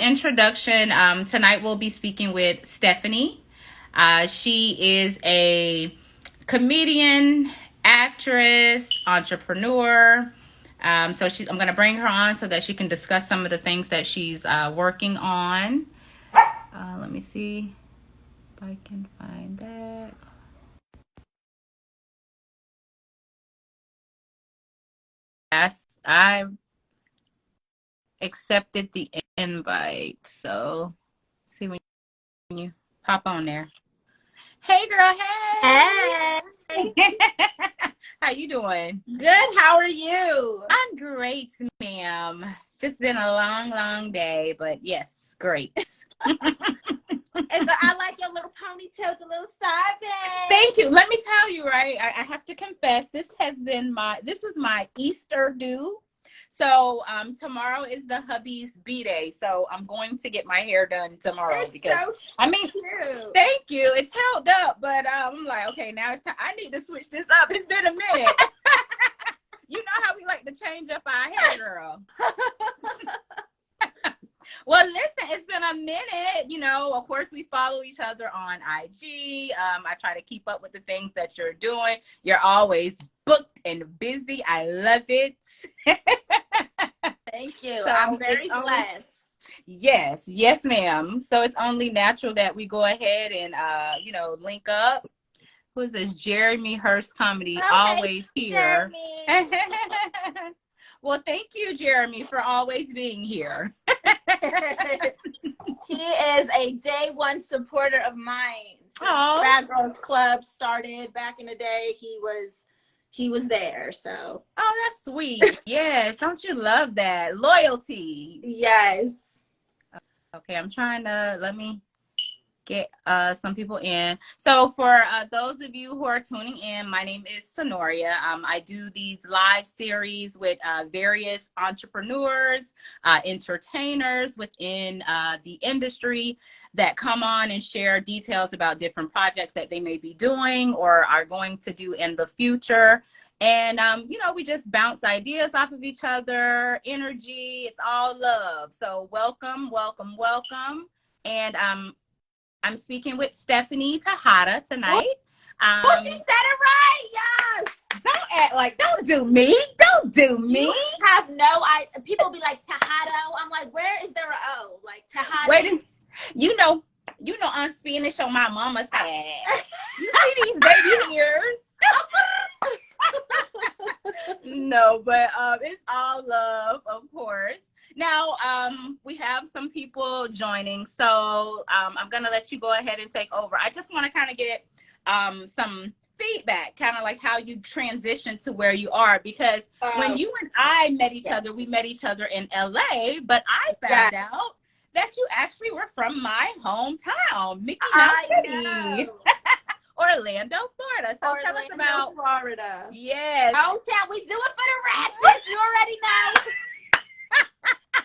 introduction, tonight we'll be speaking with Stephanie. She is a comedian, actress, entrepreneur. I'm going to bring her on so that she can discuss some of the things that she's working on. Let me see if I can find that. Yes, I accepted the invite. So, see when you pop on there. Hey, girl. Hey, Hey. How you doing? good. How are you? I'm great, ma'am. It's just been a long, long day, but yes, great. And so I like your little ponytail, the little side bang. Thank you. Let me tell you, right? I have to confess, this was my Easter do. So tomorrow is the hubby's B-day. So I'm going to get my hair done tomorrow It's because so I mean, cute. thank you. It's held up, but I'm like, okay, now it's time. I need to switch this up. It's been a minute. You know how we like to change up our hair, girl. Well, listen, it's been a minute. You know, of course, we follow each other on IG. I try to keep up with the things that you're doing. You're always booked and busy. I love it. Thank you. So I'm very it's only- blessed. yes, ma'am. So it's only natural that we go ahead and, link up. Who is this? Jeremy Hurst Comedy, Oh, always hey, here. Jeremy. Well, thank you, Jeremy, for always being here. He is a day one supporter of mine. Since Oh. Bad Girls Club started back in the day, he was there. So Oh, that's sweet. Yes, don't you love that? Loyalty. yes. Okay, I'm trying to let me get some people in. So for those of you who are tuning in, my name is Sonoria. I do these live series with various entrepreneurs, entertainers within the industry that come on and share details about different projects that they may be doing or are going to do in the future. And, we just bounce ideas off of each other, energy. It's all love. So welcome, welcome, welcome. And I'm speaking with Stephanie Tejada tonight. Oh, she said it right. Yes. Don't act like, don't do me. Don't do me. You have no idea. People be like Tejada. I'm like, where is there a O? Like Tejada. Wait, you know, I'm Spanish on my mama's side. You see these baby hairs? No, but it's all love, of course. Now, we have some people joining, so I'm gonna let you go ahead and take over. I just want to kind of get some feedback, kind of like how you transitioned to where you are, because when you and I met each other, we met each other in LA, but I found out that you actually were from my hometown, Mickey Mouse City. Orlando, Florida. So tell us about Florida. Yes. Hometown, we do it for the ratchets. You already know.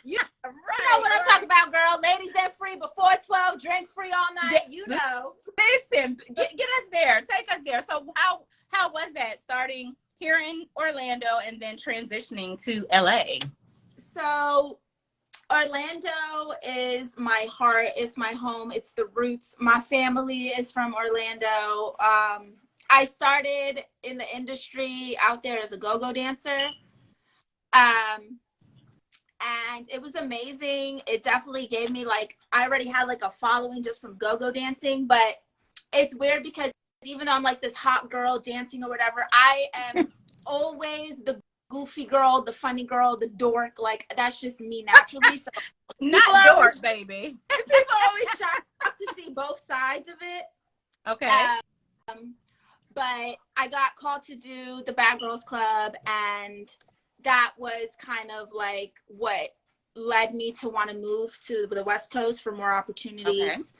You know what I'm talking about, girl. Ladies and free before 12, drink free all night. You know. Listen, get us there. Take us there. So how was that starting here in Orlando and then transitioning to LA? So Orlando is my heart. It's my home. It's the roots. My family is from Orlando. I started in the industry out there as a go-go dancer. And it was amazing. It definitely gave me I already had a following just from go-go dancing, but it's weird because even though I'm this hot girl dancing or whatever, I am always the goofy girl, the funny girl, the dork. That's just me naturally. So not dork, baby. People are always shocked to see both sides of it. Okay. But I got called to do the Bad Girls Club, and that was kind of what led me to want to move to the West Coast for more opportunities,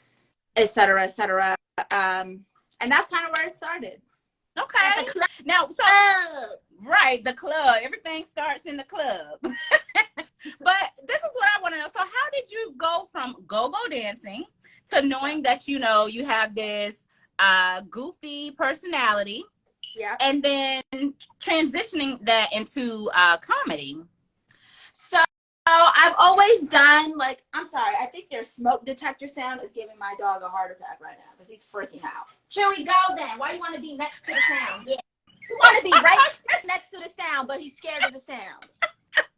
et cetera, et cetera. And that's kind of where it started. Okay. Now, so right, the club. Everything starts in the club. But this is what I want to know. So how did you go from go-go dancing to knowing that, you have this goofy personality? Yeah. And then transitioning that into comedy? So I've always done like, I'm sorry, I think your smoke detector sound is giving my dog a heart attack right now because he's freaking out. Chewy, go then. Why you want to be next to the sound? Yeah. You want to be right next to the sound, but he's scared of the sound.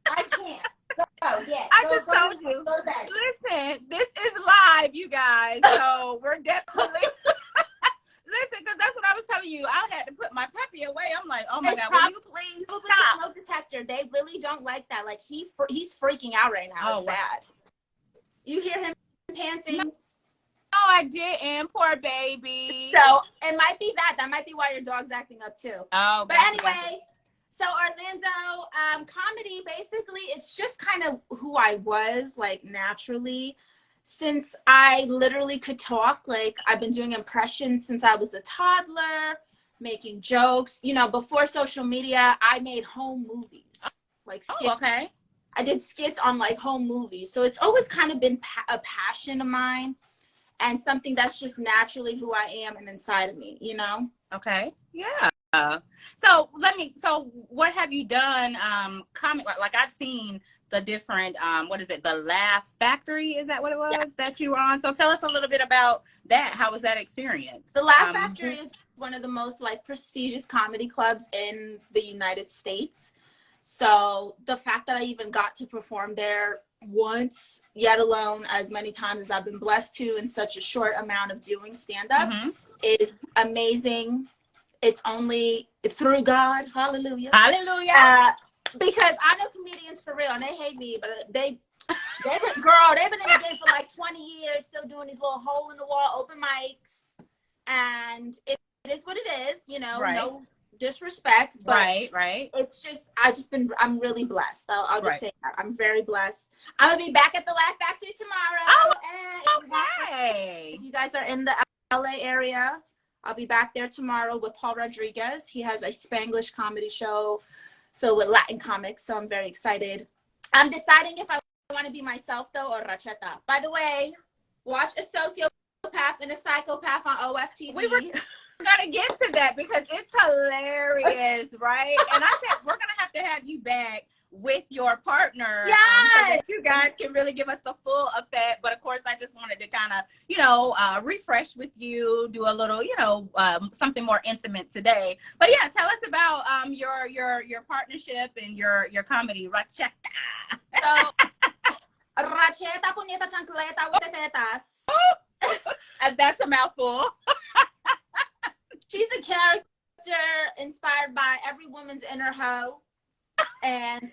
I can't. Go, yeah. I just told you. Listen, this is live, you guys. So we're definitely listen, because that's what I was telling you. I had to put my puppy away. I'm like, oh my God, will you please stop? The smoke detector, they really don't like that. Like he's freaking out right now. It's bad. You hear him panting? No, I didn't. Poor baby. So it might be that. That might be why your dog's acting up too. Oh, but anyway. So Orlando, comedy, basically, it's just kind of who I was, like, naturally. Since I literally could talk, like, I've been doing impressions since I was a toddler, making jokes. You know, before social media, I made home movies. Like, skits. Oh, okay. I did skits on, like, home movies. So it's always kind of been a passion of mine and something that's just naturally who I am and inside of me, you know? Okay. Yeah. So what have you done? Like I've seen the different, what is it? The Laugh Factory. Is that what it was that you were on? So tell us a little bit about that. How was that experience? The Laugh Factory is one of the most like prestigious comedy clubs in the United States. So the fact that I even got to perform there once, yet alone as many times as I've been blessed to in such a short amount of doing stand-up is amazing. It's only through God. Hallelujah. Hallelujah. Because I know comedians for real, and they hate me, but they've been in the game for like 20 years, still doing these little hole in the wall open mics. And it is what it is, you know, no disrespect. But right. It's just, I'm really blessed. I'll just say that. I'm very blessed. I'm going to be back at the Laugh Factory tomorrow. Oh, okay. If you guys are in the LA area, I'll be back there tomorrow with Paul Rodriguez. He has a Spanglish comedy show filled with Latin comics, so I'm very excited. I'm deciding if I want to be myself, though, or Racheta. By the way, watch A Sociopath and a Psychopath on OFTV. We were going to get to that because it's hilarious, right? And I said, we're going to have you back with your partner so that you guys can really give us the full effect. But of course, I just wanted to kind of, you know, refresh with you, do a little, you know, something more intimate today. But yeah, tell us about your partnership and your comedy, Racheta. So, Racheta, puñeta, chancleta, with the tetas. And that's a mouthful. She's a character inspired by every woman's inner hoe. And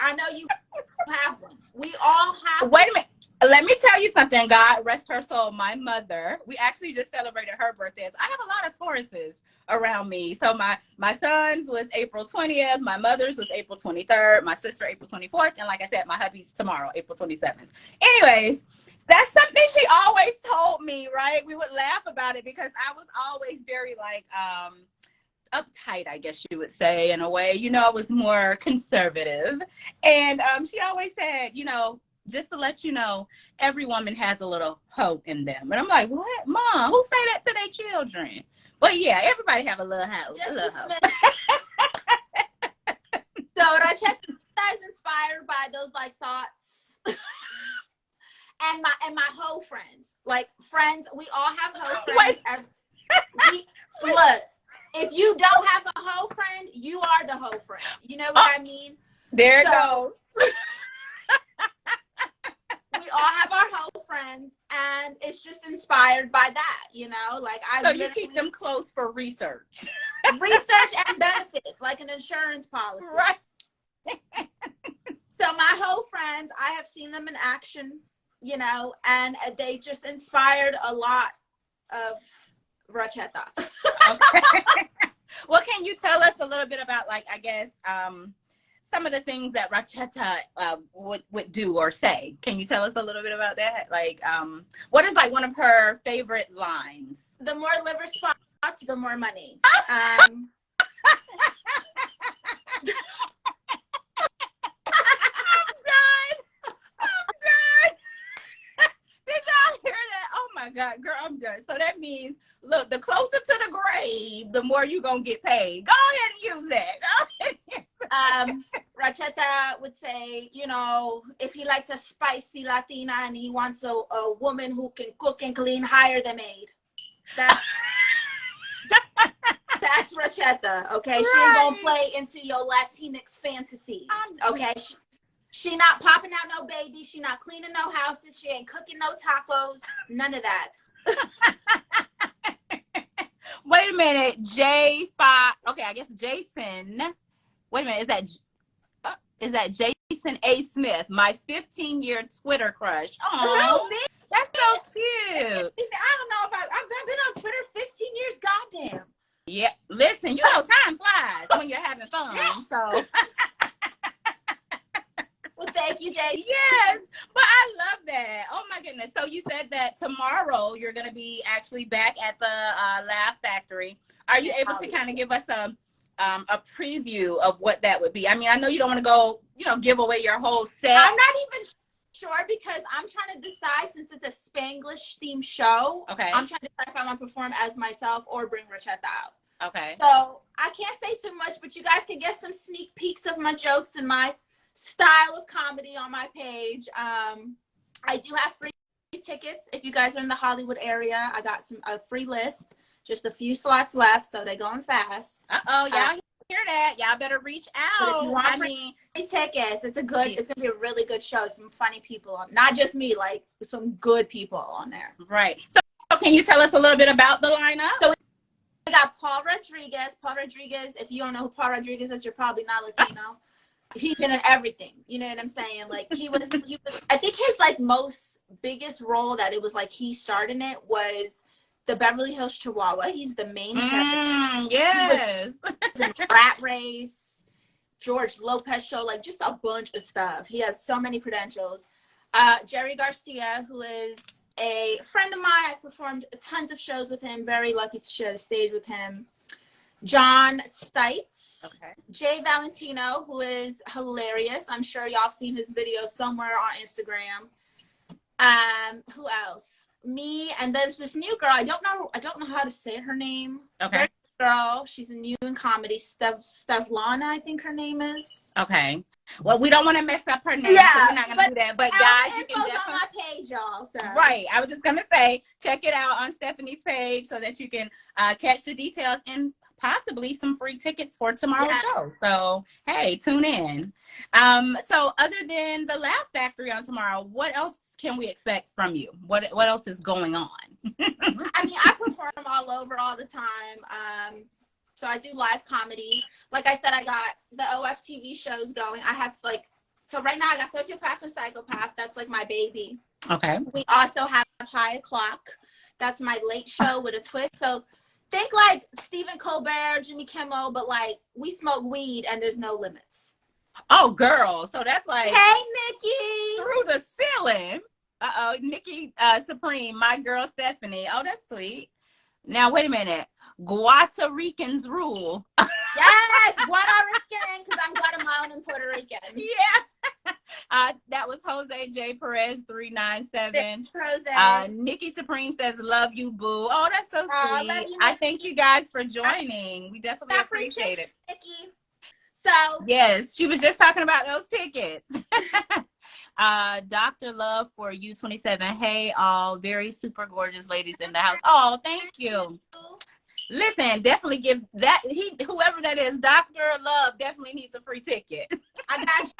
I know you have one. We all have Wait a minute. Let me tell you something. God rest her soul. My mother, we actually just celebrated her birthday. I have a lot of Tauruses around me. So my son's was April 20th. My mother's was April 23rd. My sister, April 24th. And like I said, my hubby's tomorrow, April 27th. Anyways, that's something she always told me, right? We would laugh about it because I was always very like, uptight, I guess you would say, in a way. You know, I was more conservative. And she always said, you know, just to let you know, every woman has a little hoe in them. And I'm like, what? Mom, who say that to their children? But yeah, everybody have a little hoe. Just a little hoe. So Racheta is inspired by those like thoughts. and my hoe friends. Like friends, we all have hoe friends. Look, if you don't have a hoe friend, you are the hoe friend. You know what I mean? There it goes. We all have our hoe friends, and it's just inspired by that, you know? Like So you keep them close for research. Research and benefits, like an insurance policy. Right. So my hoe friends, I have seen them in action, you know, and they just inspired a lot of Racheta. Okay. Well, can you tell us a little bit about, like, I guess, some of the things that Racheta would do or say? Can you tell us a little bit about that? Like, what is like one of her favorite lines? The more liver spots, the more money. I'm done. Did y'all hear that? Oh my God, girl, I'm done. So that means, look, the closer to the grave, the more you gonna get paid. Go ahead and use that. Racheta would say, you know, if he likes a spicy Latina and he wants a woman who can cook and clean, hire the maid. That's Racheta, okay? Right. She ain't gonna play into your Latinx fantasies, okay? She not popping out no babies. She not cleaning no houses. She ain't cooking no tacos. None of that. Wait a minute, J5. Okay, I guess Jason. Wait a minute, is that Jason A. Smith, my 15-year Twitter crush? Oh, that's so cute. I don't know if I've been on Twitter 15 years. Goddamn. Yeah, listen, you know time flies when you're having fun. So. Well, thank you, Jay. Yes, but I love that. Oh my goodness. So you said that tomorrow you're going to be actually back at the Laugh Factory. Are you able to kind of give us a preview of what that would be? I mean, I know you don't want to go, give away your whole set. I'm not even sure because I'm trying to decide, since it's a Spanglish themed show. Okay. I'm trying to decide if I want to perform as myself or bring Racheta out. Okay. So I can't say too much, but you guys can get some sneak peeks of my jokes and my style of comedy on my page. I do have free tickets if you guys are in the Hollywood area. I got a free list, just a few slots left, so they're going fast. Y'all hear that? Y'all better reach out. If you want free tickets, it's gonna be a really good show. Some funny people on, not just me, like some good people on there. Right. So can you tell us a little bit about the lineup? So we got Paul Rodriguez. Paul Rodriguez, if you don't know who Paul Rodriguez is, you're probably not Latino. He's been in everything, you know what I'm saying? Like he was I think his like most biggest role that it was like he starred in it was the Beverly Hills Chihuahua. He's the main character. Yes. He was in Rat Race, George Lopez show, like just a bunch of stuff. He has so many credentials. Jerry Garcia, who is a friend of mine. I performed tons of shows with him. Very lucky to share the stage with him. John Stites, okay. Jay Valentino, who is hilarious. I'm sure y'all have seen his video somewhere on Instagram. Who else? Me, and there's this new girl. I don't know how to say her name. Okay. Girl, she's a new in comedy. Stevlana, I think her name is. Okay. Well, we don't want to mess up her name, yeah, so we're not gonna do that. But guys, you can definitely on my page, y'all. So. Right. I was just gonna say, check it out on Stephanie's page so that you can catch the details and possibly some free tickets for tomorrow's show. So hey, tune in. So other than the Laugh Factory on tomorrow, what else can we expect from you? What else is going on? I mean, I perform all over all the time. So I do live comedy. Like I said, I got the OFTV shows going. I have so right now I got Sociopath and Psychopath. That's like my baby. Okay. We also have High O'Clock. That's my late show with a twist. So think like Stephen Colbert, Jimmy Kimmel, but like we smoke weed and there's no limits. Oh, girl. So that's like, hey, Nikki. Through the ceiling. Nikki Supreme, my girl Stephanie. Oh, that's sweet. Now, wait a minute. Puerto Ricans rule. Yes, Puerto Rican, because I'm Guatemalan and Puerto Rican. Yeah. That was Jose J. Perez 397. Nikki Supreme says, love you, boo. Oh, that's so sweet. Love you, I thank you guys for joining. We definitely appreciate it. Nikki. So yes, she was just talking about those tickets. Dr. Love for U27. Hey, all very super gorgeous ladies in the house. Oh, thank you. Listen, definitely give that whoever that is, Dr. Love definitely needs a free ticket. I got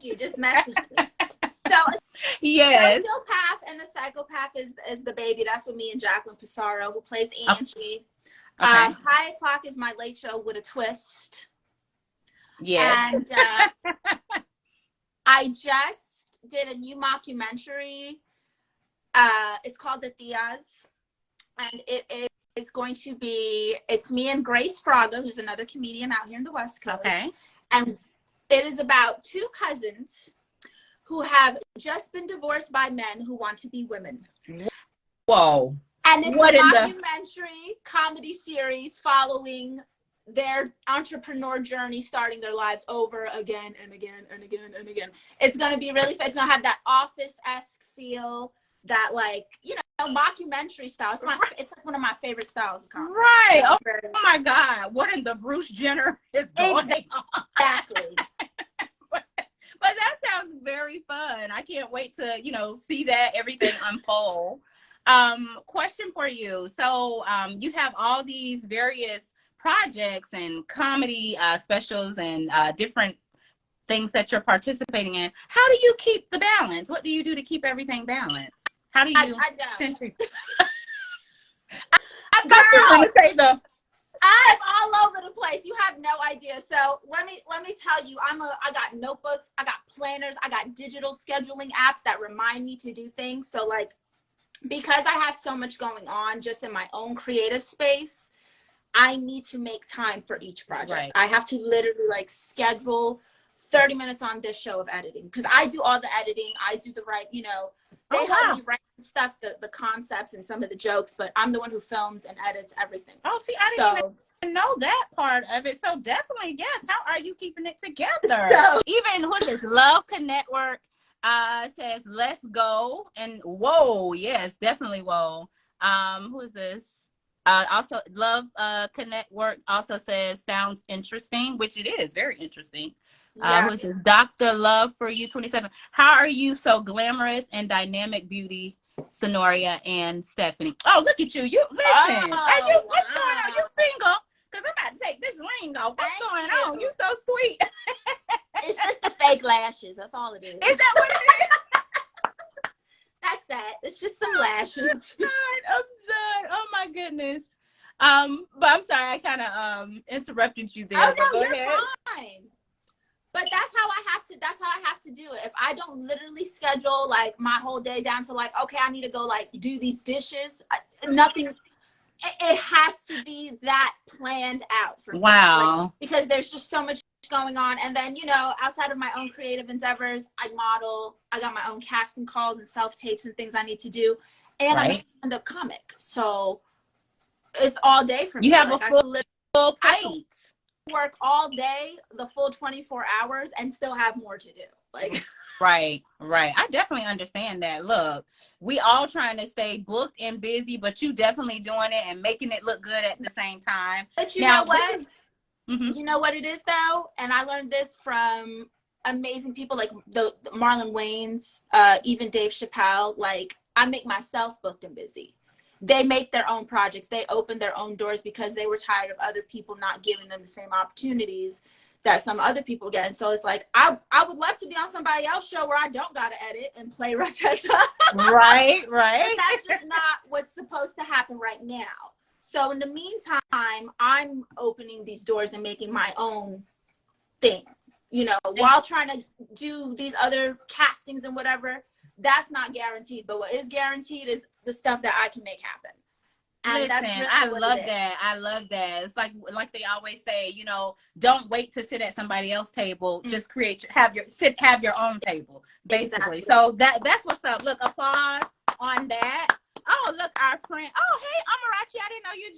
you. Just message me. So yes. Sociopath and the Psychopath is the baby. That's with me and Jacqueline Pissarro, who plays Angie. Okay. High O'Clock is my late show with a twist. Yes. And I just did a new mockumentary. It's called The Tias, and it is going to be, it's me and Grace Fraga, who's another comedian out here in the West Coast. Okay. And it is about two cousins who have just been divorced by men who want to be women. Whoa. And it's a documentary comedy series following their entrepreneur journey, starting their lives over again and again and again and again. It's going to be really fun. It's going to have that Office-esque feel, that mockumentary style. It's like one of my favorite styles of comedy. Right. Oh my God. What in the Bruce Jenner is going on? Exactly. But that sounds very fun. I can't wait to, see that everything unfold. Question for you. So, you have all these various projects and comedy specials and different things that you're participating in. How do you keep the balance? What do you do to keep everything balanced? How do you I don't. center? I thought you were Girl, going to say the. I'm all over the place. You have no idea. So let me tell you, I got notebooks, I got planners, I got digital scheduling apps that remind me to do things. So like, because I have so much going on just in my own creative space, I need to make time for each project. Right. I have to literally like schedule 30 minutes on this show of editing because I do all the editing. I do the right, they help me write stuff, the concepts and some of the jokes, but I'm the one who films and edits everything. Oh, see, I didn't even know that part of it. So definitely, yes. How are you keeping it together? So Even who this Love Network says, let's go. And whoa, yes, definitely whoa. Who is this? Also, Love Connect Work also says sounds interesting, which it is very interesting. yeah. Who is this? Dr. Love for You 27. How are you so glamorous and dynamic beauty, Sonoria and Stephanie? Oh, look at you. You listen. Are you Oh, what's going on? You wow. single? Because I'm about to take this ring off. What's Thank going you. on? You so sweet. It's just the fake lashes. That's all it is. Is that what it is? That's it. It's just some lashes. I'm done. Oh my goodness. But I'm sorry, I kind of interrupted you there. Oh But no, go you're ahead. fine. But that's how I have to do it. If I don't literally schedule like my whole day down to like, okay, I need to go like do these dishes, nothing, it has to be that planned out for me. Wow. Like, because there's just so much going on. And then, outside of my own creative endeavors, I model, I got my own casting calls and self-tapes and things I need to do. And I'm a stand-up comic. So it's all day for me. You have like, a full I can plate. work all day, the full 24 hours, and still have more to do. Like, Right. I definitely understand that. Look, we all trying to stay booked and busy, but you definitely doing it and making it look good at the same time. but you Now, know what? Mm-hmm. You know what it is though, and I learned this from amazing people like the Marlon Wayans, even Dave Chappelle. Like, I make myself booked and busy. They make their own projects. They open their own doors because they were tired of other people not giving them the same opportunities that some other people get. And so it's like, I would love to be on somebody else's show where I don't got to edit and play Ratchetta. Right. But that's just not what's supposed to happen right now. So in the meantime, I'm opening these doors and making my own thing, while trying to do these other castings and whatever. That's not guaranteed, but what is guaranteed is the stuff that I can make happen. And listen, that's really I love that. I love that. It's like they always say, don't wait to sit at somebody else's table. Mm-hmm. Just have your own table, basically. Exactly. So that's what's up. Look, applause on that. Oh, look, our friend. Oh, hey, Amarachi, I didn't know you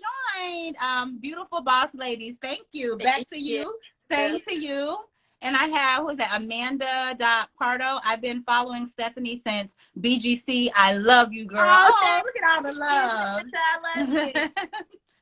joined. Beautiful boss ladies. Thank you. Back to you. Same to you. And I have, who's that? Amanda.Pardo. I've been following Stephanie since BGC. I love you, girl. Oh, look at all the love. I love you.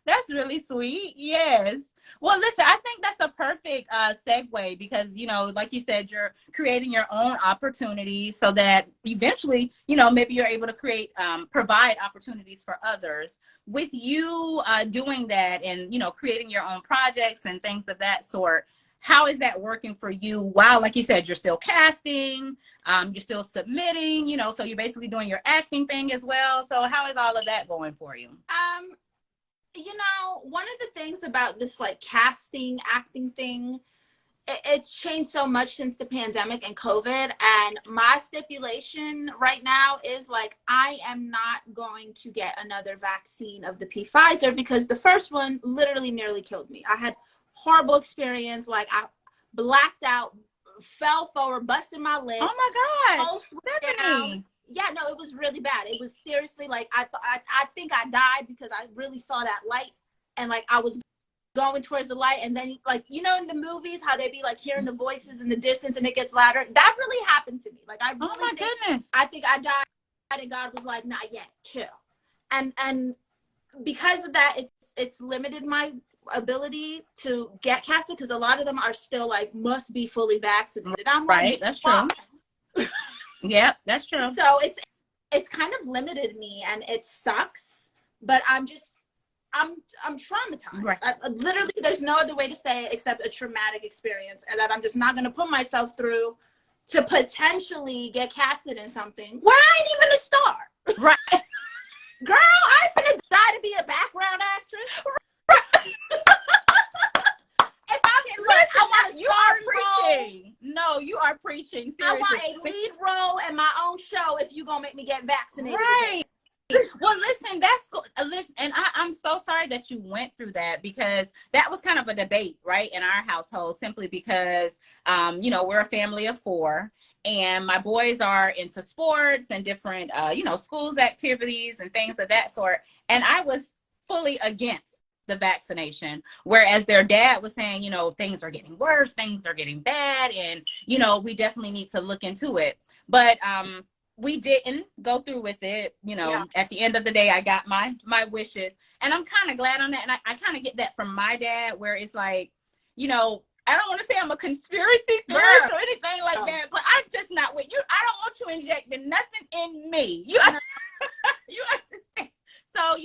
That's really sweet. Yes. Well, listen, I think that's a perfect segue because, like you said, you're creating your own opportunities so that eventually, maybe you're able to provide opportunities for others. With you doing that and, creating your own projects and things of that sort, how is that working for you while, like you said, you're still casting, you're still submitting, so you're basically doing your acting thing as well. So how is all of that going for you? One of the things about this like casting, acting thing, it's changed so much since the pandemic and COVID. And my stipulation right now is like, I am not going to get another vaccine of the Pfizer because the first one literally nearly killed me. I had horrible experience. Like, I blacked out, fell forward, busted my lip. Oh my God, Stephanie. Yeah, no, it was really bad. It was seriously like, I think I died because I really saw that light and like I was going towards the light, and then like, in the movies how they be like hearing the voices in the distance and it gets louder. That really happened to me. Like, I really goodness. I think I died and God was like, not yet, chill. And because of that, it's limited my ability to get casted because a lot of them are still like must be fully vaccinated. I'm Right, like, that's wow. true. Yep, that's true. So it's kind of limited me, and it sucks. But I'm traumatized. Right. Literally, there's no other way to say it except a traumatic experience, and that I'm just not going to put myself through to potentially get casted in something where I ain't even a star. Right. Girl, I ain't finna die to be a background actress. If I'm getting, look, I want a starring role. No, you are preaching. Seriously. I want a lead role in my own show if you gonna make me get vaccinated. Right. Again. Well, listen, listen, and I'm so sorry that you went through that, because that was kind of a debate, right, in our household, simply because, we're a family of 4, and my boys are into sports and different, schools activities and things of that sort, and I was fully against the vaccination, whereas their dad was saying, things are getting worse, things are getting bad, and we definitely need to look into it. But we didn't go through with it. At the end of the day, I got my wishes, and I'm kind of glad on that. And I kind of get that from my dad, where it's like, I don't want to say I'm a conspiracy theorist or anything like that, but I'm just not with you. I don't want you injecting nothing in me. You understand? So,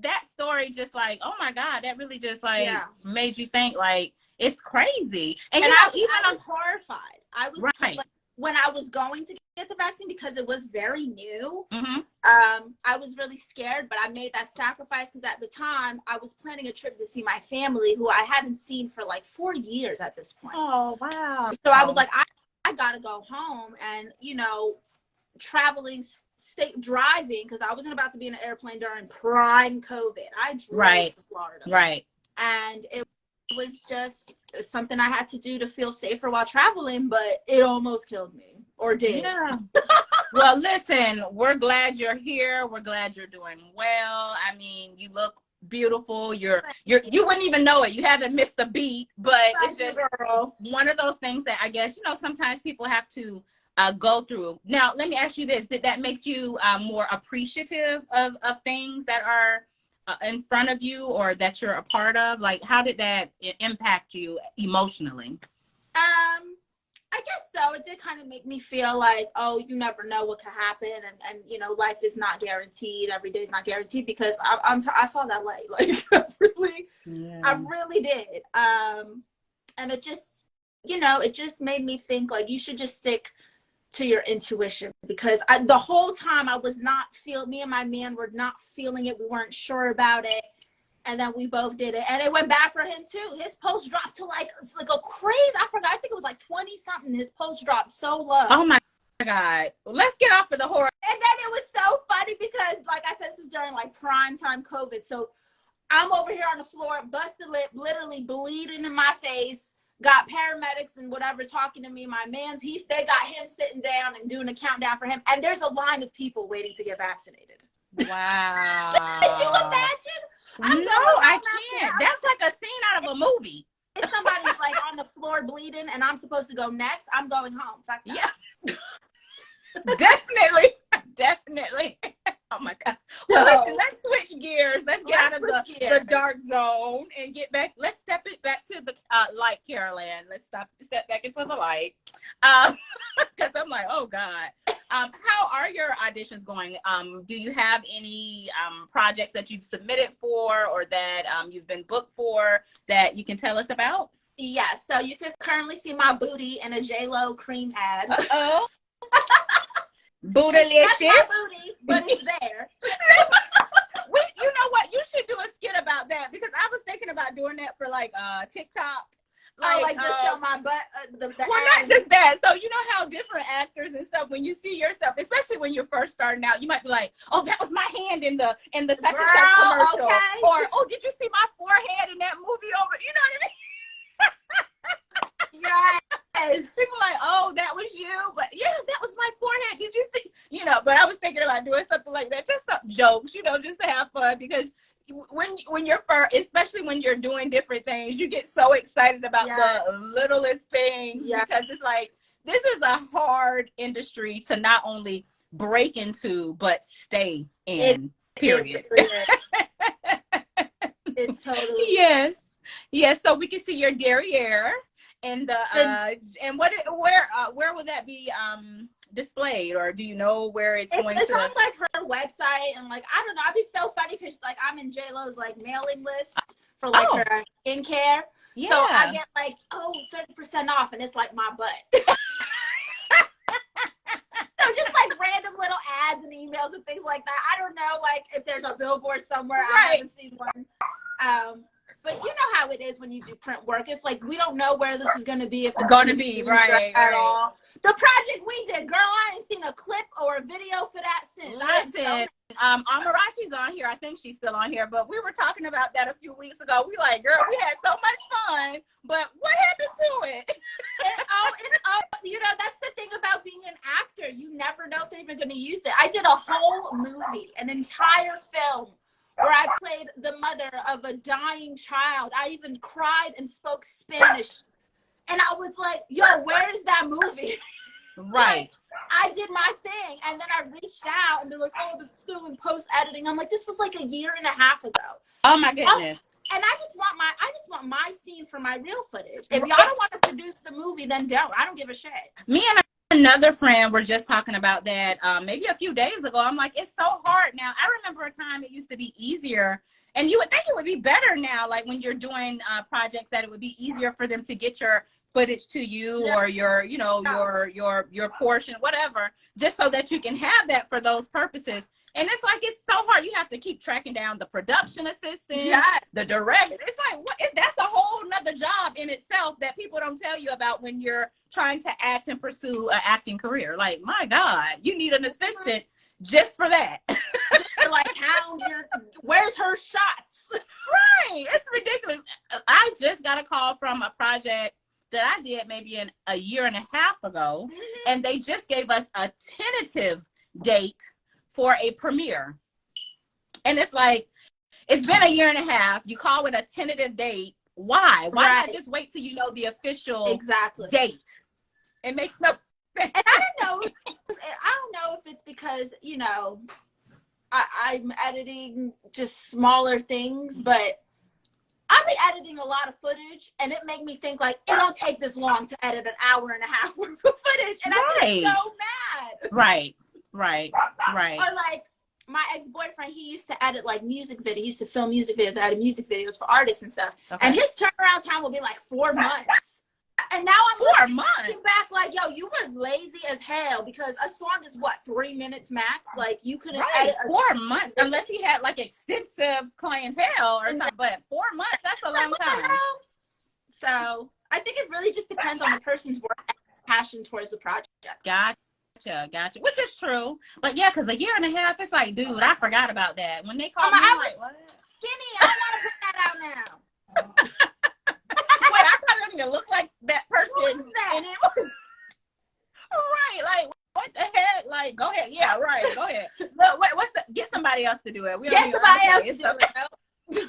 that story just like, oh my God, that really just like made you think like it's crazy. And I was horrified. I was right. like, when I was going to get the vaccine, because it was very new, mm-hmm. I was really scared, but I made that sacrifice because at the time I was planning a trip to see my family, who I hadn't seen for like 4 years at this point. Oh, wow. So I was like, I gotta go home, and traveling, driving, because I wasn't about to be in an airplane during prime COVID. I drove to Florida. Right. And it was just something I had to do to feel safer while traveling, but it almost killed me, or did. Yeah. Well, listen, we're glad you're here. We're glad you're doing well. I mean, you look beautiful. You wouldn't even know it. You haven't missed a beat, but it's just one of those things that I guess, sometimes people have to go through. Now, let me ask you this. Did that make you more appreciative of things that are in front of you or that you're a part of? Like, how did that impact you emotionally? I guess so. It did kind of make me feel like, oh, you never know what could happen, and life is not guaranteed. Every day is not guaranteed, because I saw that light, like I really did. And it just, it just made me think like you should just stick to your intuition, because the whole time me and my man were not feeling it. We weren't sure about it. And then we both did it, and it went bad for him too. His pulse dropped to like a crazy. I forgot. I think it was like 20 something. His pulse dropped so low. Oh my God! Let's get off of the horror. And then it was so funny because, like I said, this is during like prime time COVID. So I'm over here on the floor, busted lip, literally bleeding in my face. Got paramedics and whatever talking to me. My man's they got him sitting down and doing a countdown for him. And there's a line of people waiting to get vaccinated. Wow! Could you imagine? I can't. That's like a scene out of a movie. If somebody's like on the floor bleeding and I'm supposed to go next, I'm going home. Yeah. Definitely. Oh my God. Well, listen, let's switch gears. Let's get out of the dark zone and get back. Let's step it back to the light, Caroline. Let's step back into the light. Because I'm like, oh God. How are your auditions going? Do you have any projects that you've submitted for, or that you've been booked for, that you can tell us about? Yes. So you can currently see my booty in a J-Lo cream ad. Uh-oh. Bootylicious. That's my booty, but it's there. You know what? You should do a skit about that, because I was thinking about doing that for like TikTok. Like just show my butt. Well, not just that. So you know how different actors and stuff, when you see yourself, especially when you're first starting out, you might be like, "Oh, that was my hand in the such and such commercial," okay. Or, "Oh, did you see my forehead in that movie over?" You know what I mean? Yes. People are like, "Oh, that was you," but yeah, that was my forehead. Did you see? But I was thinking about doing something like that, just some jokes, just to have fun, because when you're first, especially when you're doing different things, you get so excited about the littlest things, because it's like, this is a hard industry to not only break into but stay in. Period. It totally yes. Yes, so we can see your derriere and the The and where will that be displayed, or do you know where it's going it's to? on like her website, and like I don't know, I'd be so funny because like I'm in J Lo's like mailing list for like her Oh, skincare, so I yeah. get like 30% off, and it's like my butt. So just like random little ads and emails and things like that. I don't know, like if there's a billboard somewhere. I Right. haven't seen one. But you know how it is when you do print work. It's like we don't know where this is going to be, if it's going Gonna to be be used right, at right. all. The project we did, girl, I ain't seen a clip or a video for that since. I am so Listen, Amarachi's on here. I think she's still on here, but we were talking about that a few weeks ago. We like, girl, we had so much fun, but what happened to it? you know, that's the thing about being an actor. You never know if they're even going to use it. I did a whole movie, an entire film, where I played the mother of a dying child. I even cried and spoke Spanish. And I was like, yo, where is that movie? Right. Like, I did my thing. And then I reached out and they're like, oh, that's still in post editing. I'm like, this was like a year and a half ago. Oh my goodness. And I just want my scene for my real footage. If y'all don't want to produce the movie, then don't. I don't give a shit. Me and another friend were just talking about that maybe a few days ago. I'm like, it's so hard now. I remember a time it used to be easier, and you would think it would be better now, like when you're doing projects, that it would be easier for them to get your footage to you, or your, you know, your portion, whatever, just so that you can have that for those purposes. And it's like, it's so hard. You have to keep tracking down the production assistant, the director. It's like, what? That's a whole nother job in itself that people don't tell you about when you're trying to act and pursue an acting career. Like, my God, you need an assistant just for that. Like, where's her shots? Right. It's ridiculous. I just got a call from a project that I did maybe a year and a half ago, and they just gave us a tentative date for a premiere. And it's like, it's been a year and a half. You call it a tentative date. Why? Why not just wait till you know the official date? It makes no sense. And I don't know if it's because, you know, I'm editing just smaller things, but I'll be editing a lot of footage, and it made me think like, it don't take this long to edit an hour and a half worth of footage, and I get so mad. Right. Or like my ex-boyfriend, he used to edit like music videos. He used to film music videos, edit music videos for artists and stuff. Okay. And his turnaround time will be like 4 months. And now I'm looking back like, yo, you were lazy as hell, because a song is what, 3 minutes max? Like, you couldn't edit 4 months unless he had like extensive clientele or something. But 4 months, that's a long time. So I think it really just depends on the person's work and passion towards the project. Gotcha. Which is true. But yeah, because a year and a half, it's like, dude, I forgot about that. When they called me, I'm like, what? Skinny, I want to put that out now. Wait, I probably don't even look like that person. Who is that? Right, like, what the heck? Like, go ahead. Yeah, right, go ahead. Look, get somebody else to do it. Get somebody else to do it.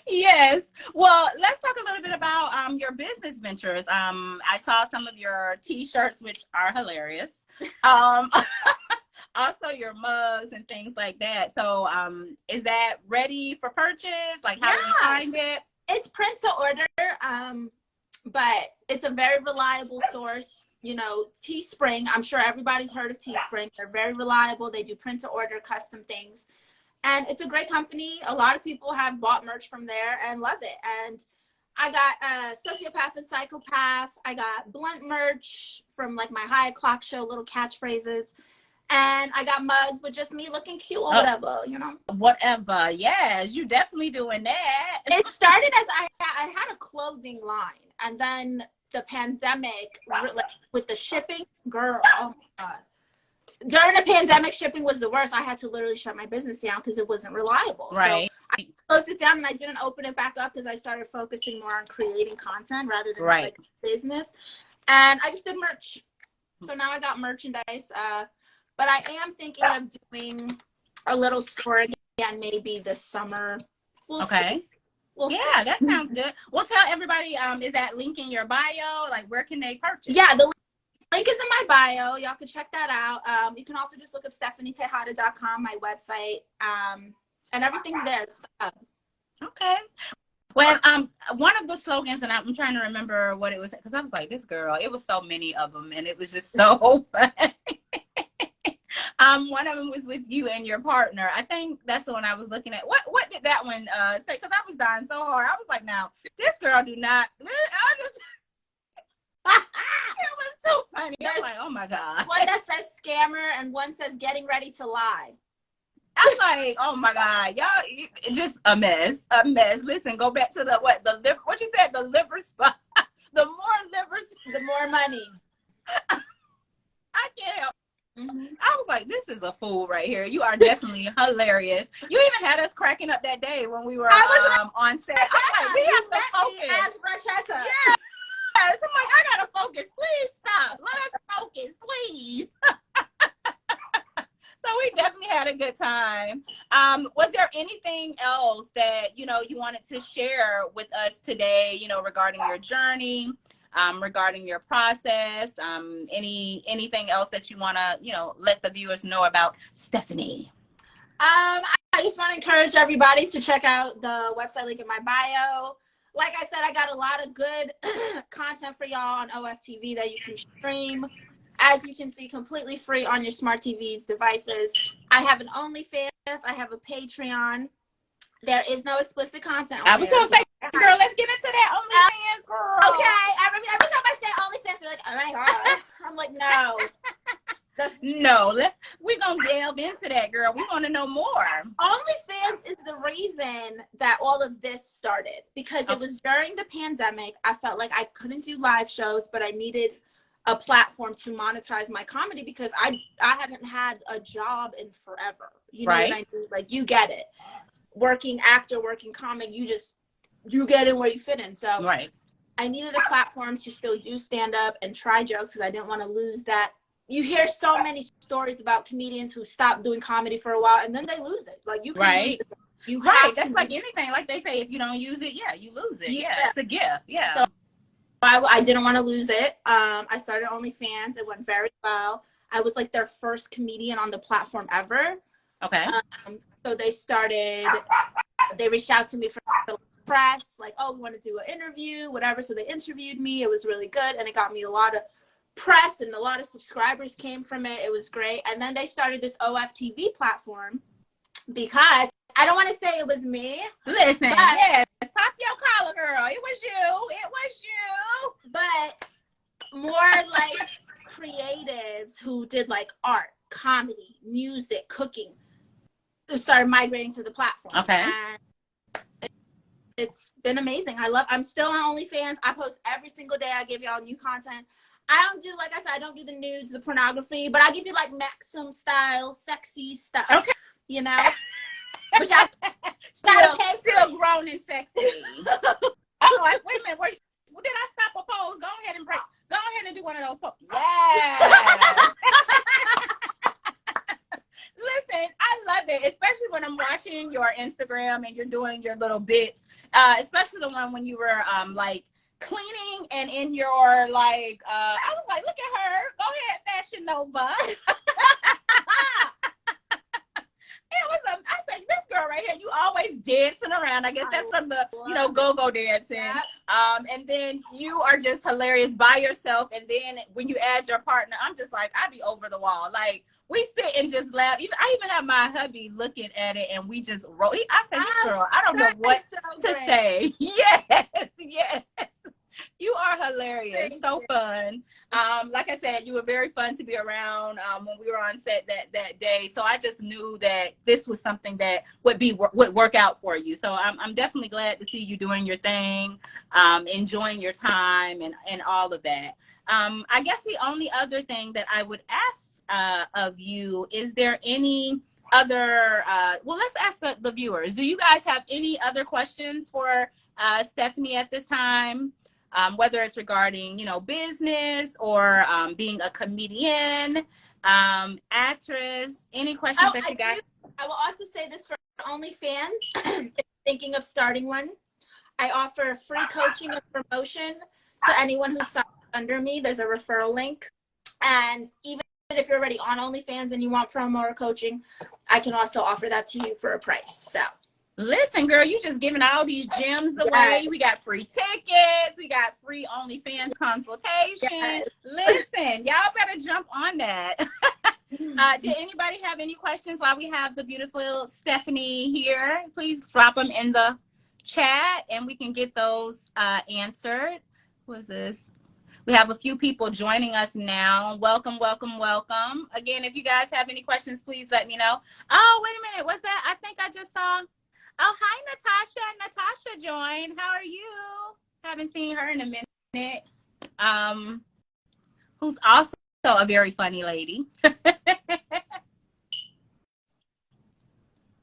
Yes. Well, let's talk a little bit about your business ventures. I saw some of your t-shirts, which are hilarious. Also your mugs and things like that. So is that ready for purchase? Like, how do you find it? It's print to order, but it's a very reliable source. You know, Teespring, I'm sure everybody's heard of Teespring. They're very reliable. They do print to order, custom things. And it's a great company. A lot of people have bought merch from there and love it. And I got Sociopath and Psychopath. I got Blunt merch from like my High O'Clock show, little catchphrases. And I got mugs with just me looking cute or whatever, you know? Whatever. Yes, you definitely doing that. It started as I had a clothing line. And then the pandemic, with the shipping, girl, oh my God. During the pandemic, shipping was the worst. I had to literally shut my business down because it wasn't reliable. Right. So I closed it down and I didn't open it back up because I started focusing more on creating content rather than like business. And I just did merch. So now I got merchandise. But I am thinking of doing a little store again, maybe this summer. We'll see. We'll see. That sounds good. Well, tell everybody, is that link in your bio? Like, where can they purchase? Yeah, the link is in my bio. Y'all can check that out. You can also just look up StephanieTejada.com, my website. And everything's there. It's Okay. Well, one of the slogans, and I'm trying to remember what it was, because I was like, this girl, it was so many of them, and it was just so funny. One of them was with you and your partner. I think that's the one I was looking at. What did that one say? Because I was dying so hard. I was like, now, this girl do not, I just, it was so funny. I was like, oh my God. One that says scammer and one says getting ready to lie. I'm like, oh my God, y'all, just a mess, a mess. Listen, go back to the liver. What you said, the liver spot. The more livers, the more money. I can't. I was like, this is a fool right here. You are definitely hilarious. You even had us cracking up that day when we were on set. I'm like, we have to focus. Yes. I'm like, I gotta focus. Please stop. Let us focus, please. So we definitely had a good time. Was there anything else that you wanted to share with us today? Regarding your journey, regarding your process, anything else that you want to let the viewers know about Stephanie? I just want to encourage everybody to check out the website link in my bio. Like I said, I got a lot of good content for y'all on OFTV that you can stream. As you can see, completely free on your smart TVs, devices. I have an OnlyFans. I have a Patreon. There is no explicit content on I was going to say, girl, let's get into that OnlyFans, girl. Okay. Every time I say OnlyFans, they're like, oh my God. I'm like, no. No, we're going to delve into that, girl. We want to know more. OnlyFans is the reason that all of this started. Because it was during the pandemic. I felt like I couldn't do live shows, but I needed a platform to monetize my comedy because I haven't had a job in forever. You know what I mean? Like, you get it. Working actor, working comic, you get in where you fit in. So I needed a platform to still do stand-up and try jokes because I didn't want to lose that. You hear so many stories about comedians who stop doing comedy for a while and then they lose it. Like, you can lose it. You have That's to like anything. Like they say, if you don't use it, you lose it. Yeah, it's a gift. Yeah. So I didn't want to lose it. I started OnlyFans. It went very well. I was like their first comedian on the platform ever. Okay. So they reached out to me for the press, like, oh, we want to do an interview, whatever. So they interviewed me. It was really good. And it got me a lot of press and a lot of subscribers came from it. It was great. And then they started this OFTV platform because I don't want to say it was me. Listen, yes, pop your collar, girl. It was you. It was you. But more like creatives who did like art, comedy, music, cooking, who started migrating to the platform. Okay. And it's been amazing. I'm still on OnlyFans. I post every single day. I give y'all new content. I don't do, like I said, I don't do the nudes, the pornography, but I give you like Maxim style, sexy stuff. Okay. You know? Which I still grown and sexy. Oh, wait a minute. Did I stop a pose? Go ahead and break. Go ahead and do one of those poses. Yeah. Listen, I love it, especially when I'm watching your Instagram and you're doing your little bits, especially the one when you were like cleaning and in your like, I was like, look at her. Go ahead, Fashion Nova. I said, this girl right here, you always dancing around. I guess that's from the, go-go dancing. And then you are just hilarious by yourself. And then when you add your partner, I'm just like, I be over the wall. Like, we sit and just laugh. I even have my hubby looking at it and we just roll. I said, this girl, I don't know what to say. Yes, yes. You are hilarious. So fun. Like I said, you were very fun to be around when we were on set that day. So I just knew that this was something that would work out for you. So I'm definitely glad to see you doing your thing, enjoying your time and all of that. I guess the only other thing that I would ask of you, is there any other, let's ask the viewers. Do you guys have any other questions for Stephanie at this time? Whether it's regarding, business or being a comedian, actress, any questions that you got? I will also say this for OnlyFans, thinking of starting one. I offer free coaching and promotion to anyone who signs under me. There's a referral link. And even if you're already on OnlyFans and you want promo or coaching, I can also offer that to you for a price. So Listen, girl, you just giving all these gems Yes. away. We got free tickets. We got free OnlyFans consultation. Yes. Listen, y'all better jump on that. Did anybody have any questions while we have the beautiful Stephanie here? Please drop them in the chat and we can get those answered. What is this? We have a few people joining us now. Welcome, welcome, welcome. Again, if you guys have any questions, please let me know. Oh, wait a minute. What's that? I think I just saw. Oh, hi, Natasha. Natasha joined. How are you? Haven't seen her in a minute. Who's also a very funny lady.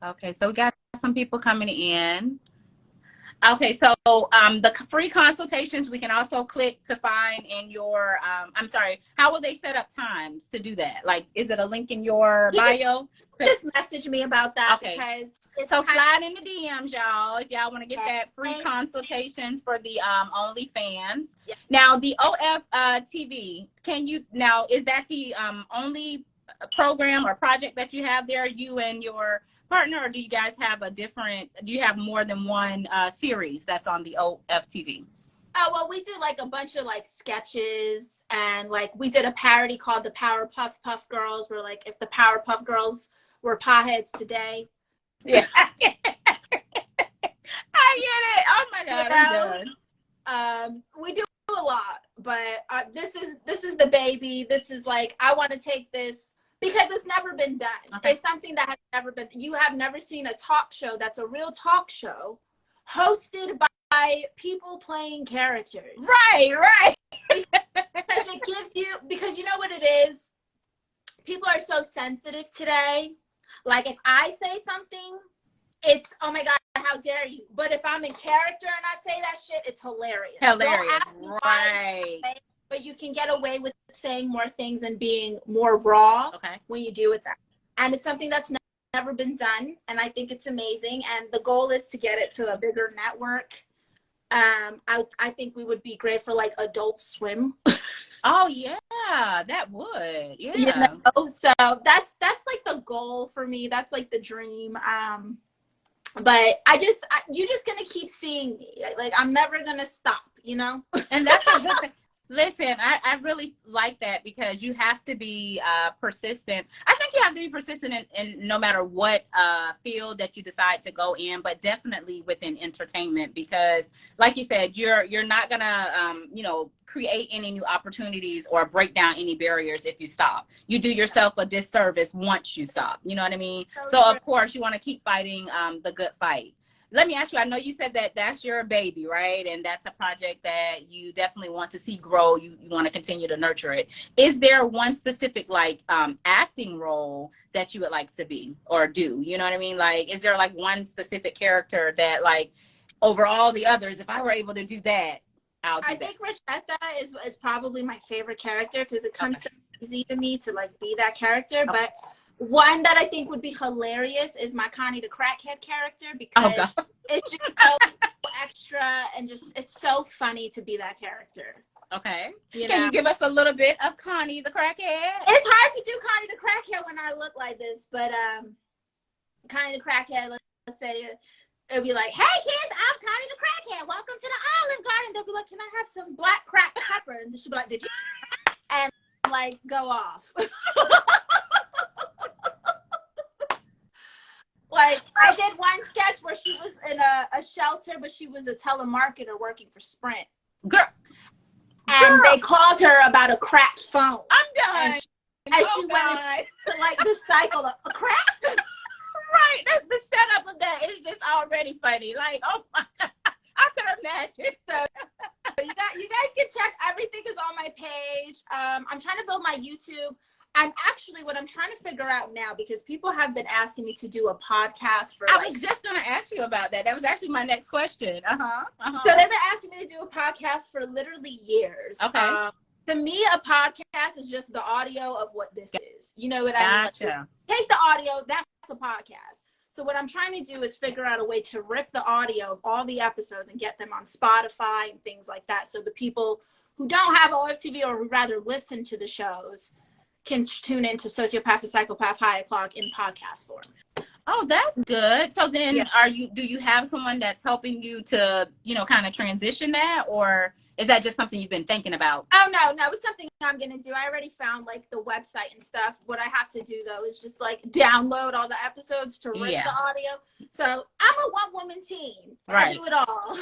Okay, so we got some people coming in. Okay, so the free consultations, we can also click to find in your, I'm sorry, how will they set up times to do that? Like, is it a link in your bio? Just message me about that. Okay. Because so slide in the DMs, y'all, if y'all want to get that free consultations for the OnlyFans. Yeah. Now, the OF TV, is that the only program or project that you have there, you and your partner, or do you guys have do you have more than one series that's on the OFTV? Oh, well, we do like a bunch of like sketches, and like we did a parody called the Powerpuff Puff Girls, where like if the Powerpuff Girls were potheads today. Yeah. I get it. Oh my God, I'm done. We do a lot, but this is the baby. This is like, I want to take this because it's never been done. Okay. It's something that has never been. You have never seen a talk show that's a real talk show hosted by people playing characters. Right. Because it gives you, because you know what it is? People are so sensitive today. Like if I say something, it's, oh my God, how dare you? But if I'm in character and I say that shit, it's hilarious. Right. But you can get away with saying more things and being more raw when you do it that. And it's something that's never been done. And I think it's amazing. And the goal is to get it to a bigger network. I think we would be great for like Adult Swim. Oh yeah, that would. Yeah. You know? So that's like the goal for me. That's like the dream. But you're just gonna keep seeing me. Like I'm never gonna stop, you know? And that's a good thing. Listen, I really like that because you have to be persistent. I think you have to be persistent in no matter what field that you decide to go in, but definitely within entertainment because, like you said, you're not gonna create any new opportunities or break down any barriers if you stop. You do yourself a disservice once you stop. You know what I mean? So of course you want to keep fighting the good fight. Let me ask you, I know you said that that's your baby, right? And that's a project that you definitely want to see grow. You want to continue to nurture it. Is there one specific acting role that you would like to be or do? You know what I mean? Like, is there like one specific character that like over all the others, if I were able to do that, I'll do that? I think Rashetta is probably my favorite character because it comes so easy to me to like be that character. But one that I think would be hilarious is my Connie the Crackhead character because it's just so extra and just it's so funny to be that character. Okay. Can you give us a little bit of Connie the Crackhead? It's hard to do Connie the Crackhead when I look like this, but Connie the Crackhead, let's say it'll be like, hey kids, I'm Connie the Crackhead. Welcome to the Olive Garden. They'll be like, can I have some black crack pepper? And she'll be like, did you? And like go off. Like I did one sketch where she was in a shelter, but she was a telemarketer working for Sprint. Girl. And they called her about a cracked phone. I'm done. And she went to like the cycle of a crack. Right. The setup of that is just already funny. Like, oh my God. I could imagine. So you guys can check. Everything is on my page. I'm trying to build my YouTube. What I'm trying to figure out now, because people have been asking me to do a podcast for. I was just going to ask you about that. That was actually my next question. So they've been asking me to do a podcast for literally years. Okay. To me, a podcast is just the audio of what this is. You know what I mean? Gotcha. Take the audio. That's a podcast. So what I'm trying to do is figure out a way to rip the audio of all the episodes and get them on Spotify and things like that. So the people who don't have OFTV or who rather listen to the shows can tune into Sociopath and Psychopath High O'Clock in podcast form. Oh, that's good. So then Yeah. do you have someone that's helping you to, kind of transition that, or is that just something you've been thinking about? Oh no, it's something I'm gonna do. I already found like the website and stuff. What I have to do though is just like download all the episodes to rip the Yeah. audio. So I'm a one woman team. I Right. do it all.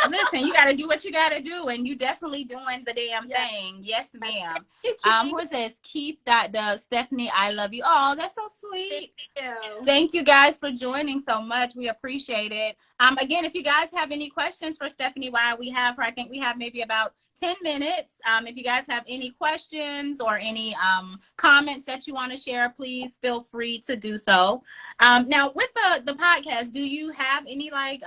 Listen, you got to do what you got to do, and you definitely doing the damn Yeah. thing. Yes, ma'am. Thank you, Who is this? Keith. Dot Stephanie. I love you. Oh, that's so thank sweet. you. Thank you guys for joining so much. We appreciate it. Again, if you guys have any questions for Stephanie while we have her, I think we have maybe about 10 minutes. If you guys have any questions or any comments that you want to share, please feel free to do so. Now with the podcast, do you have any like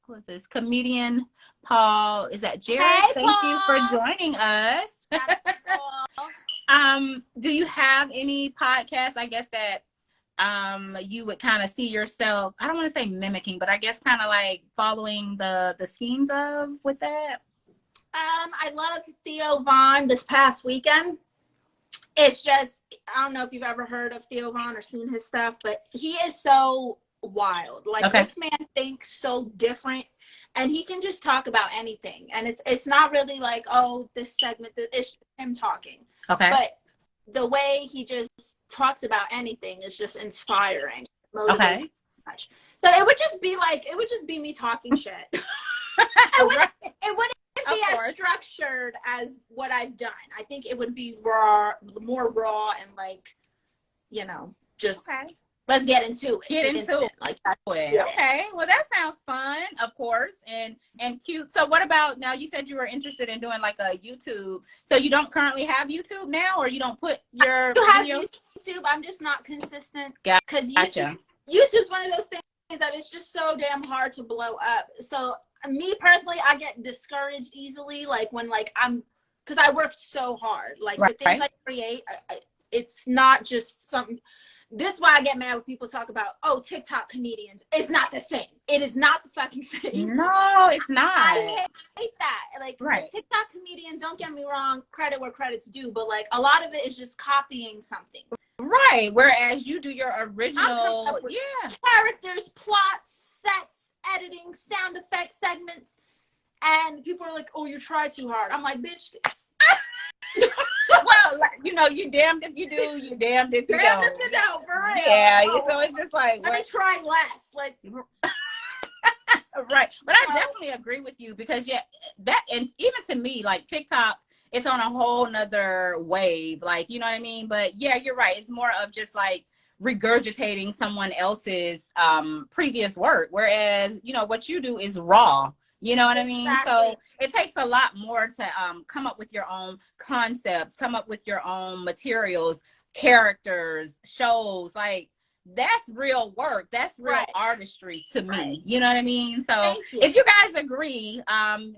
who is this? Comedian Paul. Is that Jared? Hey, Thank you for Paul. joining us. Paul. Do you have any podcasts, I guess, that you would kind of see yourself, I don't want to say mimicking, but I guess kind of like following the schemes of with that? I love Theo Vaughn this past weekend. It's just, I don't know if you've ever heard of Theo Vaughn or seen his stuff, but he is so wild. Like, Okay. this man thinks so different, and he can just talk about anything. And it's not really like, oh, this segment, it's just him talking. Okay. But the way he just talks about anything is just inspiring. Okay. Much. So it would just be me talking shit. Right. It wouldn't be as structured as what I've done. I think it would be more raw, and like, just okay. Let's get into it. Get into it. Like that. Yeah. Okay. Well, that sounds fun, of course, and cute. So what about now? You said you were interested in doing like a YouTube. So you don't currently have YouTube now, or you don't put your I videos? have YouTube. I'm just not consistent. Because YouTube's one of those things that it's just so damn hard to blow up. So me personally, I get discouraged easily. Like when because I worked so hard. Like the things I create, it's not just something. This is why I get mad when people talk about, oh, TikTok comedians. It's not the same. It is not the fucking same. No, it's not. I hate that. Like, the TikTok comedians, don't get me wrong, credit where credit's due, but like a lot of it is just copying something. Right. Whereas you do your original characters, plots, sets, editing, sound effects, segments, and people are like, oh, you try too hard. I'm like, bitch. Well, you damned if you do, you damned if you don't. Damned if you don't, for real. Yeah, so it's just like, let me try less. Like, right. But I definitely agree with you because that, and even to me, like TikTok, it's on a whole nother wave. Like, you know what I mean? But yeah, you're right. It's more of just like regurgitating someone else's previous work. Whereas, what you do is raw. You know what I mean? Exactly. So it takes a lot more to come up with your own concepts, come up with your own materials, characters, shows. Like, that's real work. That's real artistry to me. You know what I mean? So if you guys agree,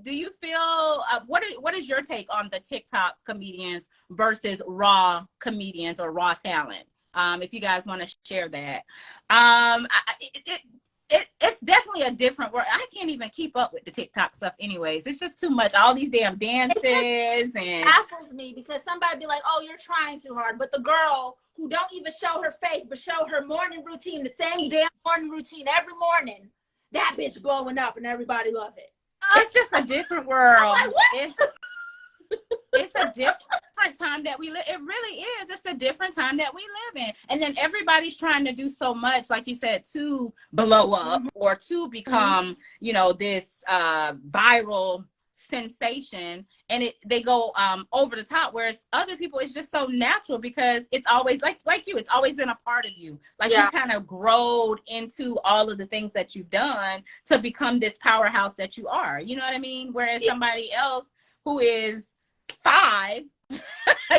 do you feel, what is your take on the TikTok comedians versus raw comedians or raw talent? If you guys want to share that. It's definitely a different world. I can't even keep up with the TikTok stuff anyways. It's just too much. All these damn dances and it baffles me because somebody be like, oh, you're trying too hard. But the girl who don't even show her face but show her morning routine, the same damn morning routine every morning, that bitch blowing up and everybody love it. It's just a different world. I'm like, what? It's a different time that we live. It really is. It's a different time that we live in. And then everybody's trying to do so much, like you said, to blow up or to become, this viral sensation. And they go over the top, whereas other people, it's just so natural because it's always like you, it's always been a part of you. Like you kind of growed into all of the things that you've done to become this powerhouse that you are. You know what I mean? Whereas somebody else who is 5